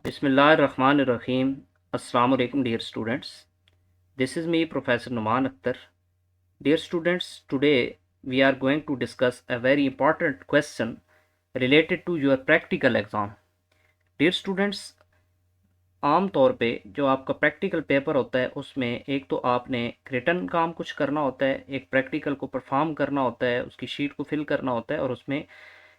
Bismillahirrahmanirrahim. Assalamu alaikum, dear students. This is me, Professor Numan Akhtar. Dear students, today we are going to discuss a very important question related to your practical exam. Dear students, आम तौर पे जो आपका practical paper होता है उसमें एक तो आपने रिटन काम कुछ करना होता है, एक प्रैक्टिकल को परफॉर्म करना होता है, उसकी शीट को फिल करना होता है और उसमें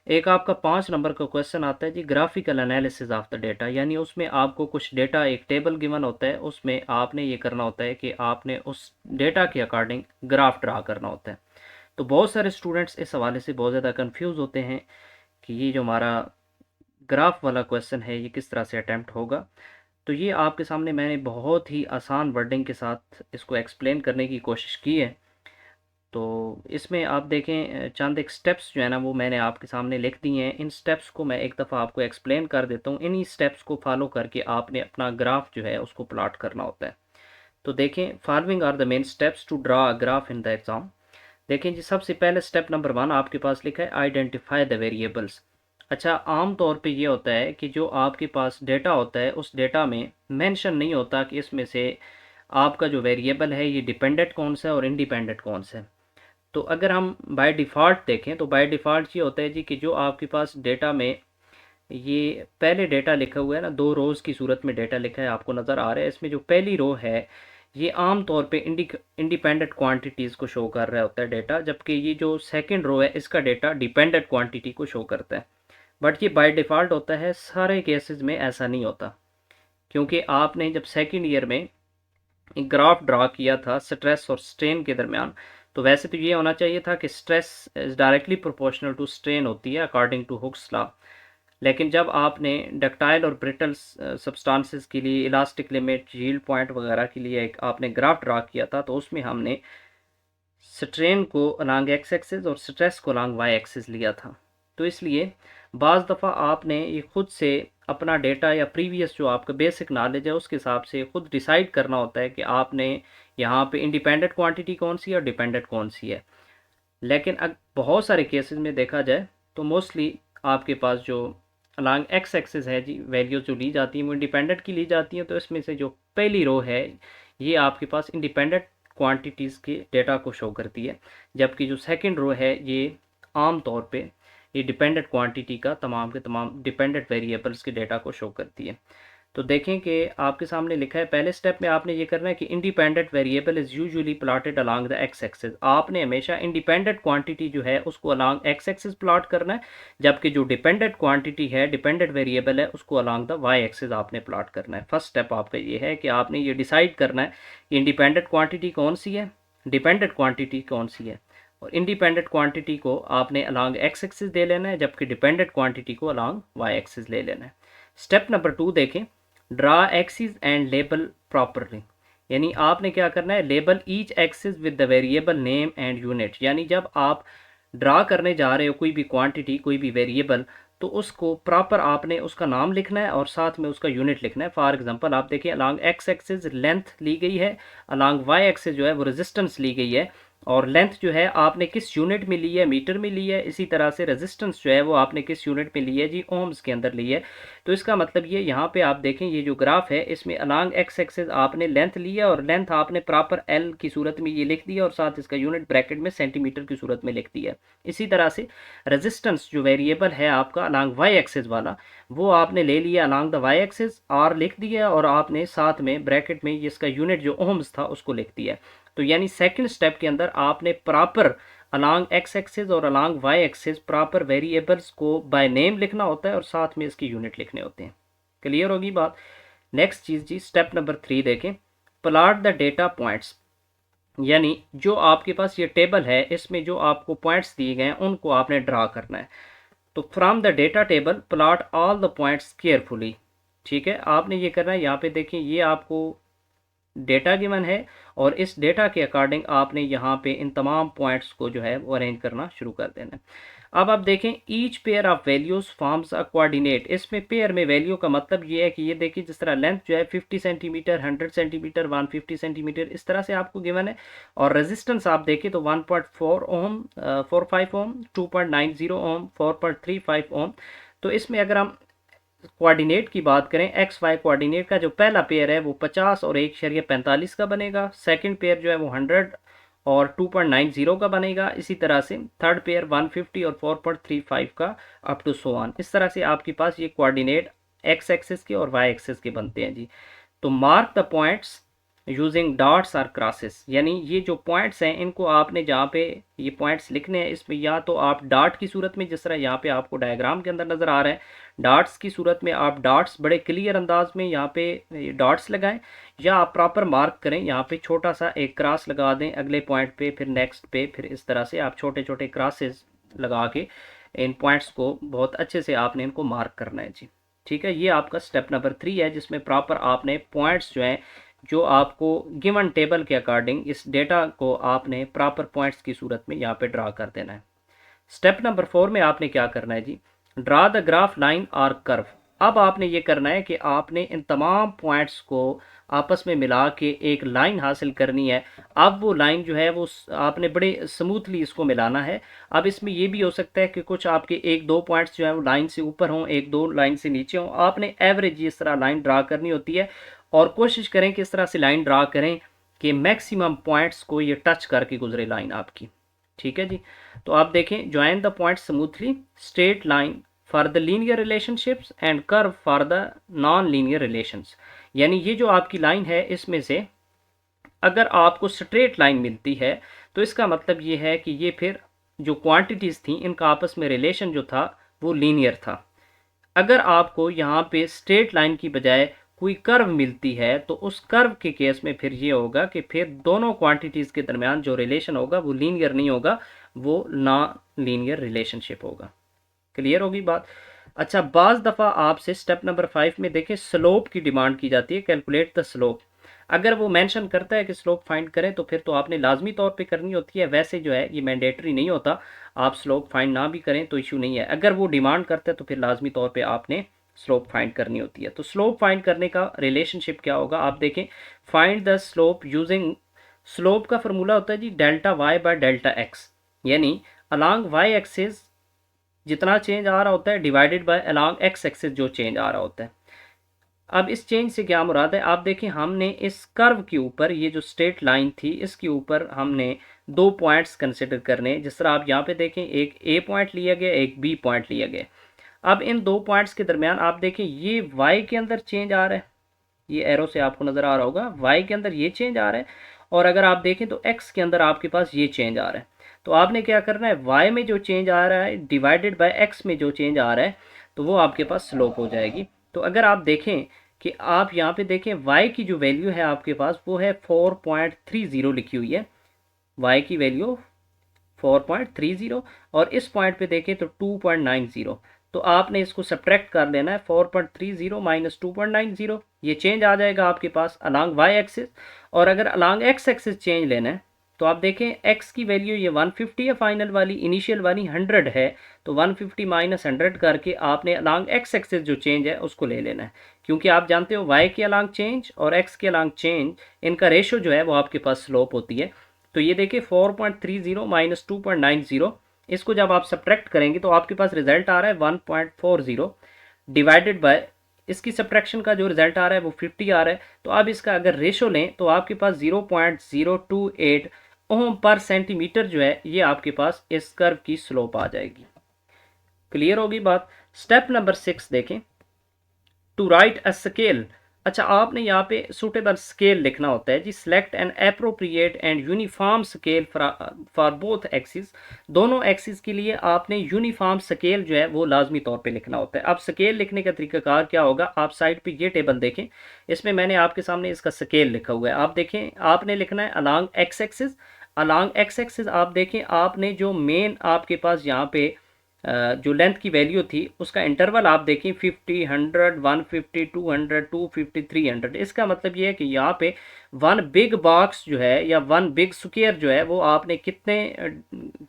एक आपका 5 नंबर का क्वेश्चन आता है जी, graphical analysis of the data. यानी उसमें आपको कुछ डेटा, एक टेबल गिवन होता है, उसमें आपने ये करना होता है कि आपने उस डेटा के अकॉर्डिंग ग्राफ ड्रा करना होता है। तो बहुत सारे स्टूडेंट्स इस हवाले से बहुत ज़्यादा कंफ्यूज होते हैं कि ये जो हमारा ग्राफ वाला क्वेश्चन है ये किस तरह से अटैम्प्ट होगा। तो ये आपके सामने मैंने बहुत ही आसान वर्डिंग के साथ इसको एक्सप्लेन करने की कोशिश की है। तो इसमें आप देखें, चंद एक स्टेप्स जो है ना वो मैंने आपके सामने लिख दिए हैं। इन स्टेप्स को मैं एक दफ़ा आपको एक्सप्लेन कर देता हूँ। इन्हीं स्टेप्स को फॉलो करके आपने अपना ग्राफ जो है उसको प्लॉट करना होता है। तो देखें, following are the main steps to draw a graph in the exam. देखें जी, सबसे पहले स्टेप नंबर 1 आपके पास लिखा है आइडेंटिफाई द वेरिएबल्स। अच्छा, आम तौर पे ये होता है कि जो आपके पास डेटा होता है उस डेटा में मेंशन नहीं होता कि इसमें से आपका जो वेरिएबल है ये डिपेंडेंट कौन सा है और इंडिपेंडेंट कौन सा है। तो अगर हम बाय डिफ़ॉल्ट देखें तो बाय डिफ़ॉल्ट ये होता है जी कि जो आपके पास डेटा में ये पहले डेटा लिखा हुआ है ना, 2 रोज़ की सूरत में डेटा लिखा है, आपको नज़र आ रहा है। इसमें जो पहली रो है ये आम तौर पे इंडिपेंडेंट क्वांटिटीज़ को शो कर रहा होता है डेटा, जबकि ये जो सेकंड रो है इसका डेटा डिपेंडेंट क्वांटिटी को शो करता है। बट ये बाय डिफ़ॉल्ट होता है, सारे केसेस में ऐसा नहीं होता। क्योंकि आपने जब सेकेंड ईयर में एक ग्राफ ड्रा किया था स्ट्रेस और स्ट्रेन के दरमियान, तो वैसे तो ये होना चाहिए था कि stress is directly proportional to strain होती है अकॉर्डिंग टू हुक्स लॉ। लेकिन जब आपने डक्टाइल और ब्रिटल सब्सटेंसेस के लिए इलास्टिक लिमिट, यील्ड पॉइंट वगैरह के लिए एक आपने ग्राफ ड्रा किया था, तो उसमें हमने स्ट्रेन को अलॉन्ग एक्स एक्सिस और स्ट्रेस को अलॉन्ग वाई एक्सिस लिया था। तो इसलिए बाज़ दफ़ा आपने ये खुद से अपना डेटा या प्रीवियस जो आपका बेसिक नॉलेज है उसके हिसाब से खुद डिसाइड करना होता है कि आपने यहाँ पे इंडिपेंडेंट क्वांटिटी कौन सी है और डिपेंडेंट कौन सी है। लेकिन बहुत सारे केसेस में देखा जाए तो मोस्टली आपके पास जो अलॉन्ग एक्स एक्सिस है जी, वैल्यूज जो ली जाती हैं वो इंडिपेंडेंट की ली जाती हैं। तो इसमें से जो पहली रो है ये आपके पास इंडिपेंडेंट क्वांटिटीज़ के डेटा को शो करती है, जबकि जो सेकंड रो है ये आम तौर पे ये डिपेंडेंट क्वांटिटी का तमाम के तमाम डिपेंडेंट वेरिएबल्स के डेटा को शो करती है। तो देखें कि आपके सामने लिखा है, पहले स्टेप में आपने ये करना है कि independent variable is usually plotted along the x axis. आपने हमेशा इंडिपेंडेंट क्वांटिटी जो है उसको अलोंग एक्स एक्सिस प्लॉट करना है, जबकि जो डिपेंडेंट क्वांटिटी है, डिपेंडेंट वेरिएबल है, उसको अलोंग द वाई एक्सिस आपने प्लॉट करना है। फर्स्ट स्टेप आपका ये है कि आपने ये डिसाइड करना है कि इंडिपेंडेंट क्वांटिटी कौन सी है, डिपेंडेंट क्वांटिटी कौन सी है, और इंडिपेंडेंट क्वांटिटी को आपने अलोंग एक्स एक्सिस दे लेना है, जबकि डिपेंडेंट क्वांटिटी को अलोंग वाई एक्सिस ले लेना है। स्टेप नंबर 2 देखें, draw axis and label properly. यानी आपने क्या करना है, label each axis with the variable name and unit. यानी जब आप ड्रा करने जा रहे हो कोई भी क्वांटिटी, कोई भी वेरिएबल, तो उसको प्रॉपर आपने उसका नाम लिखना है और साथ में उसका यूनिट लिखना है। फॉर एग्जांपल आप देखिए, अलॉन्ग एक्स एक्सिस लेंथ ली गई है, अलॉन्ग वाई एक्सिस जो है वो रेजिस्टेंस ली गई है, और लेंथ जो है आपने किस यूनिट में ली है, मीटर में ली है। इसी तरह से रेजिस्टेंस जो है वो आपने किस यूनिट में ली है जी, ओम्स के अंदर ली है। तो इसका मतलब ये यहाँ पे आप देखें, ये जो ग्राफ है इसमें अलॉन्ग एक्स एक्सिस आपने लेंथ ली है और लेंथ आपने प्रॉपर एल की सूरत में ये लिख दिया और साथ इसका यूनिट ब्रैकेट में सेंटीमीटर की सूरत में लिख दिया है। इसी तरह से रेजिस्टेंस जो वेरिएबल है आपका अलॉन्ग वाई एक्सिस वाला, वो आपने ले लिया along the Y axis, or लिख दिया और आपने साथ में ब्रैकेट में इसका यूनिट जो ओम्स था उसको लिख दिया। तो यानी सेकंड स्टेप के अंदर आपने प्रॉपर अलॉन्ग एक्स एक्सिस और along Y axis proper variables को बाय नेम लिखना होता है और साथ में इसके यूनिट लिखने होते हैं। क्लियर होगी बात। नेक्स्ट चीज़ जी, स्टेप नंबर 3 देखें, प्लॉट द डेटा पॉइंट्स। यानी जो आपके पास ये टेबल है इसमें जो आपको पॉइंट्स दिए गए हैं उनको आपने ड्रा करना है। तो from the data table plot all the points carefully. ठीक है, आपने ये करना है। यहाँ पे देखिए, ये आपको डेटा गिवन है और इस डेटा के अकॉर्डिंग आपने यहाँ पे इन तमाम पॉइंट्स को जो है वो अरेंज करना शुरू कर देना है। अब आप देखें, each pair of values forms a coordinate. इसमें पेयर में वैल्यू का मतलब ये है कि ये देखिए, जिस तरह लेंथ जो है 50 सेंटीमीटर, 100 सेंटीमीटर, 150 सेंटीमीटर, इस तरह से आपको गिवन है। और रेजिस्टेंस आप देखें तो 1.4 ओम, 45 ओम, 2.90 ओम, 4.35 ओम। तो इसमें अगर हम कोऑर्डिनेट की बात करें, एक्स वाई कोऑर्डिनेट का जो पहला पेयर है वो 50 और 1.45 का बनेगा, सेकंड पेयर जो है वो 100 और 2.90 का बनेगा, इसी तरह से थर्ड पेयर 150 और 4.35 का, अप टू सो ऑन। इस तरह से आपके पास ये कोऑर्डिनेट एक्स एक्सिस के और वाई एक्सिस के बनते हैं जी। तो mark the points using dots or crosses, यानी ये जो पॉइंट्स हैं इनको आपने जहाँ पे ये पॉइंट्स लिखने हैं, इसमें या तो आप डॉट की सूरत में, जिस तरह यहाँ पे आपको डायग्राम के अंदर नज़र आ रहा है, डॉट्स की सूरत में आप डॉट्स बड़े क्लियर अंदाज में यहाँ पे डॉट्स लगाएं, या आप प्रॉपर मार्क करें, यहाँ पे छोटा सा एक क्रॉस लगा दें अगले पॉइंट पे, फिर नेक्स्ट पे, फिर इस तरह से आप छोटे छोटे क्रॉसेस लगा के इन पॉइंट्स को बहुत अच्छे से आपने इनको मार्क करना है जी। ठीक है, ये आपका स्टेप नंबर 3 है, जिसमें प्रॉपर आपने पॉइंट्स जो हैं जो आपको गिवन टेबल के अकॉर्डिंग इस डेटा को आपने प्रॉपर पॉइंट्स की सूरत में यहाँ पे ड्रा कर देना है। स्टेप नंबर 4 में आपने क्या करना है जी, ड्रा द ग्राफ लाइन और कर्व। अब आपने ये करना है कि आपने इन तमाम पॉइंट्स को आपस में मिला के एक लाइन हासिल करनी है। अब वो लाइन जो है वो आपने बड़े स्मूथली इसको मिलाना है। अब इसमें ये भी हो सकता है कि कुछ आपके एक दो पॉइंट्स जो है वो लाइन से ऊपर हों, एक दो लाइन से नीचे हों। आपने एवरेज इस तरह लाइन ड्रा करनी होती है और कोशिश करें कि इस तरह से लाइन ड्रा करें कि मैक्सिमम पॉइंट्स को ये टच करके गुजरे लाइन आपकी। ठीक है जी, तो आप देखें, join the point smoothly, straight line for the linear relationships and curve for the non linear relations. यानी ये जो आपकी लाइन है इसमें से अगर आपको स्ट्रेट लाइन मिलती है तो इसका मतलब ये है कि ये फिर जो क्वांटिटीज़ थी इनका आपस में रिलेशन जो था वो लीनियर था। अगर आपको यहाँ पे स्ट्रेट लाइन की बजाय कोई कर्व मिलती है तो उस कर्व के केस में फिर ये होगा कि फिर दोनों क्वांटिटीज़ के दरमियान जो रिलेशन होगा वो लीनियर नहीं होगा, वो नॉन लीनियर रिलेशनशिप होगा। क्लियर होगी बात। अच्छा, बाज़ दफ़ा आपसे स्टेप नंबर 5 में देखें स्लोप की डिमांड की जाती है, कैलकुलेट द स्लोप। अगर वो मेंशन करता है कि स्लोप फाइंड करें तो फिर तो आपने लाजमी तौर पे करनी होती है, वैसे जो है ये मैंडेटरी नहीं होता, आप स्लोप फाइंड ना भी करें तो इशू नहीं है। अगर वो डिमांड करता है तो फिर लाजमी तौर पे आपने स्लोप फाइंड करनी होती है। तो स्लोप फाइंड करने का रिलेशनशिप क्या होगा, आप देखें, find the slope using, slope का फॉर्मूला होता है जी delta Y by delta X, यानी अलॉन्ग वाई एक्सिस जितना चेंज आ रहा होता है divided by along X axis जो चेंज आ रहा होता है। अब इस चेंज से क्या मुराद है, आप देखें, हमने इस कर्व के ऊपर, ये जो स्ट्रेट लाइन थी इसके ऊपर हमने दो पॉइंट्स कंसिडर करने, जिस तरह आप यहाँ पे देखें, एक ए पॉइंट लिया गया, एक बी पॉइंट लिया गया। अब इन दो पॉइंट्स के दरमियान आप देखें ये वाई के अंदर चेंज आ रहा है, ये एरो से आपको नज़र आ रहा होगा, वाई के अंदर ये चेंज आ रहा है, और अगर आप देखें तो एक्स के अंदर आपके पास ये चेंज आ रहा है। तो आपने क्या करना है, वाई में जो चेंज आ रहा है डिवाइडेड बाय एक्स में जो चेंज आ रहा है तो वो आपके पास स्लोप हो जाएगी। तो अगर आप देखें कि आप यहाँ पे देखें वाई की जो वैल्यू है आपके पास वो है 4.30 लिखी हुई है, वाई की वैल्यू 4.30, और इस पॉइंट पे देखें तो 2.90। तो आपने इसको सब्ट्रैक्ट कर लेना है, 4.30 माइनस 2.90, ये चेंज आ जाएगा आपके पास अलॉन्ग वाई एक्सिस। और अगर अलॉन्ग एक्स एक्सिस चेंज लेना है तो आप देखें एक्स की वैल्यू ये 150 है, फाइनल वाली, इनिशियल वाली 100 है, तो 150 माइनस 100 करके आपने अलॉन्ग एक्स एक्सिस जो चेंज है उसको ले लेना है, क्योंकि आप जानते हो वाई के अलॉन्ग चेंज और एक्स के अलॉन्ग चेंज इनका रेशो जो है वो आपके पास स्लोप होती है। तो ये देखिए 4.30 माइनस 2.90, इसको जब आप सब्ट्रैक्ट करेंगे तो आपके पास रिजल्ट आ रहा है 1.40 डिवाइडेड बाय, इसकी सब्ट्रैक्शन का जो रिजल्ट आ रहा है वो 50 आ रहा है। तो अब इसका अगर रेशो लें तो आपके पास 0.028 ओम पर सेंटीमीटर जो है ये आपके पास इस कर्व की स्लोप आ जाएगी। क्लियर होगी बात। स्टेप नंबर 6 देखें, टू राइट अ स्केल। अच्छा, आपने यहाँ पे सुटेबल स्केल लिखना होता है जी, select an appropriate and uniform scale for both axis. दोनों एक्सिस के लिए आपने यूनिफॉर्म स्केल जो है वो लाजमी तौर पे लिखना होता है। अब स्केल लिखने का तरीकाकार क्या होगा, आप साइड पे ये टेबल देखें, इसमें मैंने आपके सामने इसका स्केल लिखा हुआ है। आप देखें, आपने लिखना है along X axis, along X axis आप देखें, आपने जो मेन आपके पास यहाँ पे जो लेंथ की वैल्यू थी उसका इंटरवल आप देखें 50, 100, 150, 200, 250, 300। इसका मतलब ये है कि यहाँ पे वन बिग बॉक्स जो है या वन बिग स्क्वायर जो है वो आपने कितने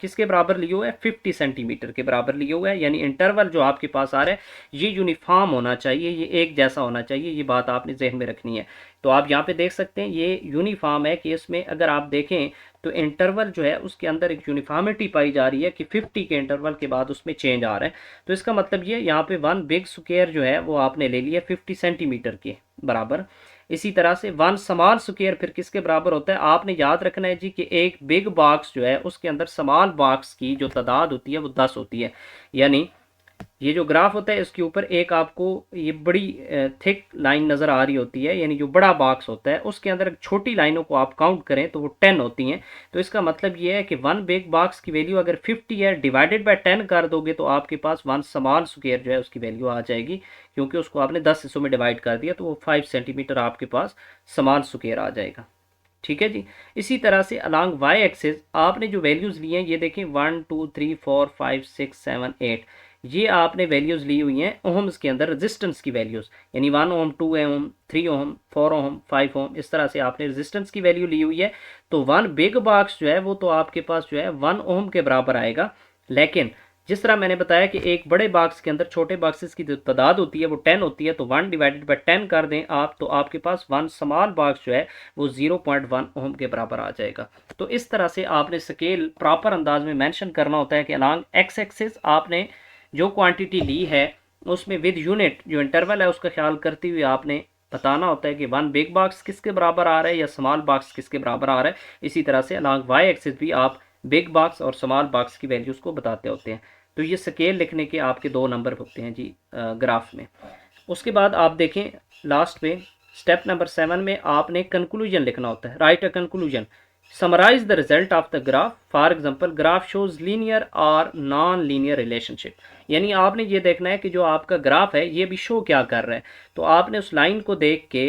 किसके बराबर लिए हुए है, 50 सेंटीमीटर के बराबर लिए हुए है। यानी इंटरवल जो आपके पास आ रहा है ये यूनिफॉर्म होना चाहिए, ये एक जैसा होना चाहिए, ये बात आपने जहन में रखनी है। तो आप यहाँ पे देख सकते हैं ये यूनिफॉर्म है कि इसमें अगर आप देखें तो इंटरवल जो है उसके अंदर एक यूनिफॉर्मिटी पाई जा रही है कि 50 के इंटरवल के बाद उसमें चेंज आ रहा है। तो इसका मतलब ये यहाँ पे वन बिग स्क्वायर जो है वो आपने ले लिया 50 सेंटीमीटर के बराबर। इसी तरह से वन स्मॉल स्क्वायर फिर किसके बराबर होता है, आपने याद रखना है जी कि एक बिग बॉक्स जो है उसके अंदर स्मॉल बॉक्स की जो तादाद होती है वो 10 होती है। यानी ये जो ग्राफ होता है इसके ऊपर एक आपको ये बड़ी थिक लाइन नज़र आ रही होती है, यानी जो बड़ा बॉक्स होता है उसके अंदर छोटी लाइनों को आप काउंट करें तो वो 10 होती हैं। तो इसका मतलब ये है कि वन बिग बॉक्स की वैल्यू अगर 50 है, डिवाइडेड बाय 10 कर दोगे तो आपके पास वन स्मॉल स्क्वायर जो है उसकी वैल्यू आ जाएगी, क्योंकि उसको आपने 10 हिस्सों में डिवाइड कर दिया तो वो 5 सेंटीमीटर आपके पास स्मॉल स्क्वायर आ जाएगा। ठीक है जी। इसी तरह से अलॉन्ग वाई एक्सिस आपने जो वैल्यूज़ ली हैं ये देखें 1 2 3 4 5 6 7 8, ये आपने वैल्यूज़ ली हुई हैं ओहम्स के अंदर रेजिस्टेंस की वैल्यूज़, यानी 1 ओम 2 ओम 3 ओम 4 ओम 5 ओम इस तरह से आपने रेजिस्टेंस की वैल्यू ली हुई है। तो वन बिग बॉक्स जो है वो तो आपके पास जो है 1 ओम के बराबर आएगा। लेकिन जिस तरह मैंने बताया कि एक बड़े बॉक्स के अंदर छोटे बॉक्सेस की जो तादाद होती है वो 10 होती है, तो 1 डिवाइडेड बाय 10 कर दें आप तो आपके पास वन स्मॉल बॉक्स जो है वो 0.1 ओम के बराबर आ जाएगा। तो इस तरह से आपने स्केल प्रॉपर अंदाज में मेंशन करना होता है कि अलॉन्ग एक्स एक्सिस आपने जो क्वांटिटी ली है उसमें विद यूनिट जो इंटरवल है उसका ख्याल करते हुए आपने बताना होता है कि वन बिग बॉक्स किसके बराबर आ रहा है या स्मॉल बॉक्स किसके बराबर आ रहा है। इसी तरह से अलॉन्ग वाई एक्सिस भी आप बिग बॉक्स और स्मॉल बॉक्स की वैल्यूज़ को बताते होते हैं। तो ये स्केल लिखने के आपके 2 नंबर होते हैं जी ग्राफ में। उसके बाद आप देखें लास्ट पे स्टेप नंबर 7 में आपने कंक्लूजन लिखना होता है। Write a conclusion, summarise the result of the graph, for example graph shows linear और नॉन लीनियर रिलेशनशिप। यानी आपने ये देखना है कि जो आपका ग्राफ है ये भी शो क्या कर रहा है, तो आपने उस लाइन को देख के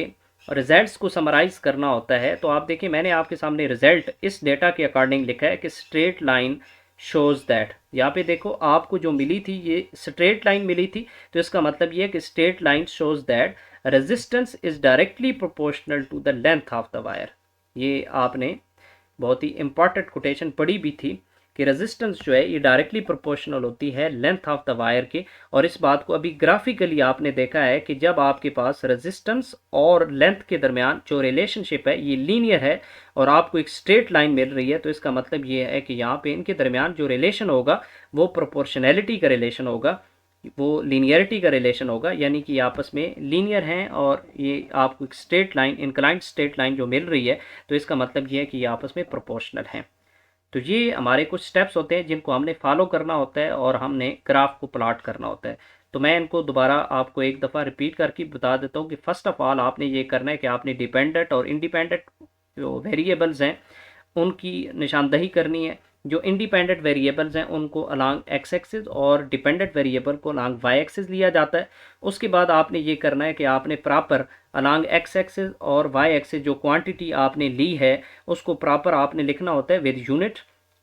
रिजल्ट्स को समराइज करना होता है। तो आप देखिए मैंने आपके सामने रिजल्ट इस डेटा के अकॉर्डिंग लिखा है कि स्ट्रेट लाइन शोज दैट, यहाँ पे देखो आपको जो मिली थी ये स्ट्रेट लाइन मिली थी, तो इसका मतलब ये है कि straight line shows that resistance is directly proportional to the length of the wire. ये आपने बहुत ही इंपॉर्टेंट कोटेशन पढ़ी भी थी कि रेजिस्टेंस जो है ये डायरेक्टली प्रोपोर्शनल होती है लेंथ ऑफ द वायर के। और इस बात को अभी ग्राफिकली आपने देखा है कि जब आपके पास रेजिस्टेंस और लेंथ के दरमियान जो रिलेशनशिप है ये लीनियर है और आपको एक स्ट्रेट लाइन मिल रही है, तो इसका मतलब ये है कि यहाँ पे इनके दरमियान जो रिलेशन होगा वो प्रोपोर्शनैलिटी का रिलेशन होगा, वो लीनियरिटी का रिलेशन होगा, यानी कि आपस में लीनियर हैं और ये आपको एक straight line inclined straight line जो मिल रही है, तो इसका मतलब ये है कि ये आपस में प्रोपोर्शनल हैं। तो ये हमारे कुछ स्टेप्स होते हैं जिनको हमने फॉलो करना होता है और हमने ग्राफ को प्लॉट करना होता है। तो मैं इनको दोबारा आपको एक दफ़ा रिपीट करके बता देता हूँ कि फ़र्स्ट ऑफ़ ऑल आपने ये करना है कि आपने डिपेंडेंट और इंडिपेंडेंट जो वेरिएबल्स हैं उनकी निशानदही करनी है। जो इंडिपेंडेंट वेरिएबल्स हैं उनको अलॉन्ग एक्स एक्सिस और डिपेंडेंट वेरिएबल को अलॉन्ग वाई एक्सिस लिया जाता है। उसके बाद आपने ये करना है कि आपने प्रॉपर अलॉन्ग एक्स एक्सिस और वाई एक्सिस जो क्वांटिटी आपने ली है उसको प्रॉपर आपने लिखना होता है विद यूनिट।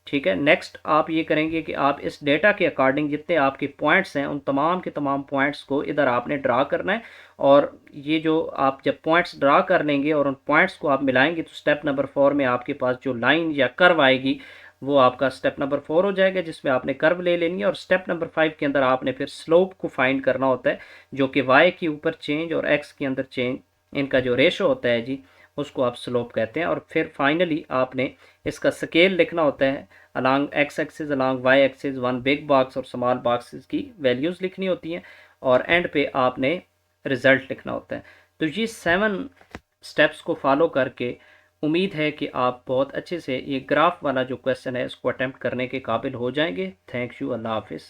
ठीक है, नेक्स्ट आप ये करेंगे कि आप इस डेटा के अकॉर्डिंग जितने आपके पॉइंट्स हैं उन तमाम के तमाम पॉइंट्स को इधर आपने ड्रा करना है। और ये जो आप जब पॉइंट्स ड्रा कर लेंगे और उन पॉइंट्स को आप मिलाएंगे तो स्टेप नंबर 4 में आपके पास जो लाइन या कर्व आएगी वो आपका स्टेप नंबर 4 हो जाएगा, जिसमें आपने कर्व ले लेनी है। और स्टेप नंबर 5 के अंदर आपने फिर स्लोप को फाइंड करना होता है, जो कि वाई के ऊपर चेंज और एक्स के अंदर चेंज इनका जो रेशो होता है जी उसको आप स्लोप कहते हैं। और फिर फाइनली आपने इसका स्केल लिखना होता है along X axis along Y axis, one big box और स्मॉल बॉक्सेस की वैल्यूज़ लिखनी होती हैं और एंड पे आपने रिज़ल्ट लिखना होता है। तो ये 7 स्टेप्स को फॉलो करके उम्मीद है कि आप बहुत अच्छे से ये ग्राफ वाला जो क्वेश्चन है इसको अटेम्प्ट करने के काबिल हो जाएंगे। थैंक यू, अल्लाह हाफिज़।